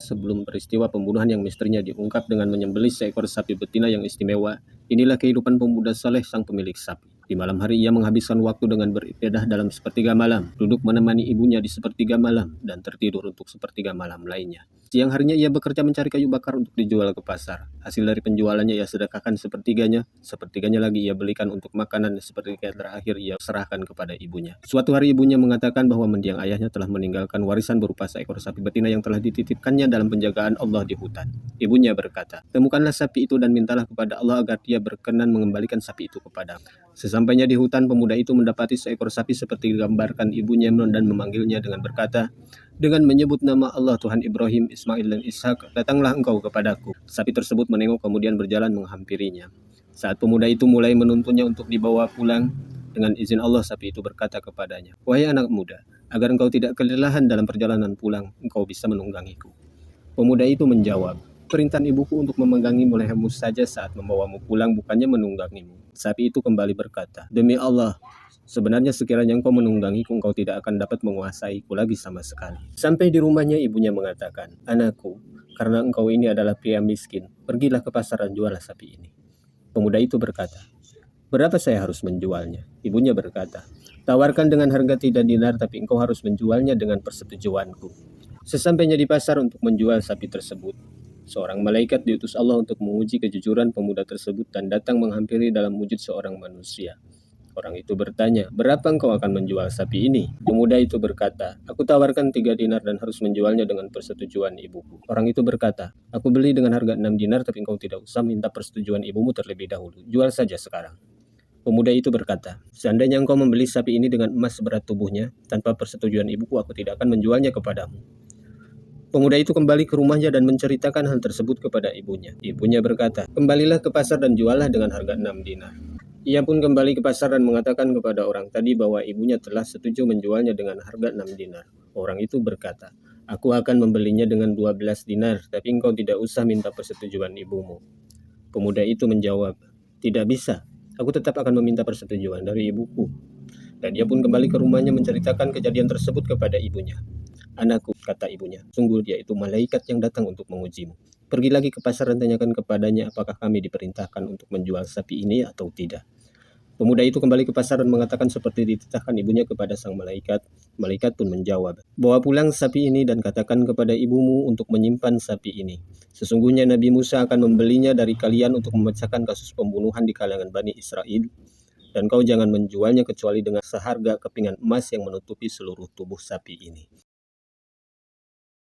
sebelum peristiwa pembunuhan yang misterinya diungkap dengan menyembelih seekor sapi betina yang istimewa. Inilah kehidupan pemuda saleh sang pemilik sapi. Di malam hari ia menghabiskan waktu dengan beribadah dalam sepertiga malam, duduk menemani ibunya di sepertiga malam, dan tertidur untuk sepertiga malam lainnya. Siang harinya ia bekerja mencari kayu bakar untuk dijual ke pasar. Hasil dari penjualannya ia sedekahkan sepertiganya, sepertiganya lagi ia belikan untuk makanan, sepertiga terakhir ia serahkan kepada ibunya. Suatu hari ibunya mengatakan bahwa mendiang ayahnya telah meninggalkan warisan berupa seekor sapi betina yang telah dititipkannya dalam penjagaan Allah di hutan. Ibunya berkata, "Temukanlah sapi itu dan mintalah kepada Allah agar dia berkenan mengembalikan sapi itu kepadamu." Sesampainya di hutan, pemuda itu mendapati seekor sapi seperti digambarkan ibunya dan memanggilnya dengan berkata, dengan menyebut nama Allah Tuhan Ibrahim, Ismail dan Ishak, "Datanglah engkau kepadaku." Sapi tersebut menengok kemudian berjalan menghampirinya. Saat pemuda itu mulai menuntunnya untuk dibawa pulang, dengan izin Allah sapi itu berkata kepadanya, "Wahai anak muda, agar engkau tidak kelelahan dalam perjalanan pulang, engkau bisa menunggangiku." Pemuda itu menjawab, "Perintah ibuku untuk memenggangimu lehermu saja saat membawamu pulang, bukannya menunggangimu." Sapi itu kembali berkata, "Demi Allah, sebenarnya sekiranya engkau menunggangiku, engkau tidak akan dapat menguasaiku lagi sama sekali." Sampai di rumahnya ibunya mengatakan, "Anakku, karena engkau ini adalah pria miskin, pergilah ke pasar dan jualah sapi ini." Pemuda itu berkata, "Berapa saya harus menjualnya?" Ibunya berkata, "Tawarkan dengan harga 3 dinar, tapi engkau harus menjualnya dengan persetujuanku." Sesampainya di pasar untuk menjual sapi tersebut, seorang malaikat diutus Allah untuk menguji kejujuran pemuda tersebut dan datang menghampiri dalam wujud seorang manusia. Orang itu bertanya, "Berapa engkau akan menjual sapi ini?" Pemuda itu berkata, "Aku tawarkan 3 dinar dan harus menjualnya dengan persetujuan ibuku." Orang itu berkata, "Aku beli dengan harga 6 dinar, tapi engkau tidak usah minta persetujuan ibumu terlebih dahulu. Jual saja sekarang." Pemuda itu berkata, "Seandainya engkau membeli sapi ini dengan emas seberat tubuhnya, tanpa persetujuan ibuku, aku tidak akan menjualnya kepadamu." Pemuda itu kembali ke rumahnya dan menceritakan hal tersebut kepada ibunya. Ibunya berkata, "Kembalilah ke pasar dan juallah dengan harga 6 dinar." Ia pun kembali ke pasar dan mengatakan kepada orang tadi bahwa ibunya telah setuju menjualnya dengan harga 6 dinar. Orang itu berkata, "Aku akan membelinya dengan 12 dinar, tapi engkau tidak usah minta persetujuan ibumu." Pemuda itu menjawab, "Tidak bisa, aku tetap akan meminta persetujuan dari ibuku." Dan dia pun kembali ke rumahnya menceritakan kejadian tersebut kepada ibunya. "Anakku," kata ibunya, "sungguh dia itu malaikat yang datang untuk mengujimu. Pergi lagi ke pasar dan tanyakan kepadanya apakah kami diperintahkan untuk menjual sapi ini atau tidak." Pemuda itu kembali ke pasar dan mengatakan seperti dititahkan ibunya kepada sang malaikat. Malaikat pun menjawab, "Bawa pulang sapi ini dan katakan kepada ibumu untuk menyimpan sapi ini. Sesungguhnya Nabi Musa akan membelinya dari kalian untuk memecahkan kasus pembunuhan di kalangan Bani Israel. Dan kau jangan menjualnya kecuali dengan seharga kepingan emas yang menutupi seluruh tubuh sapi ini."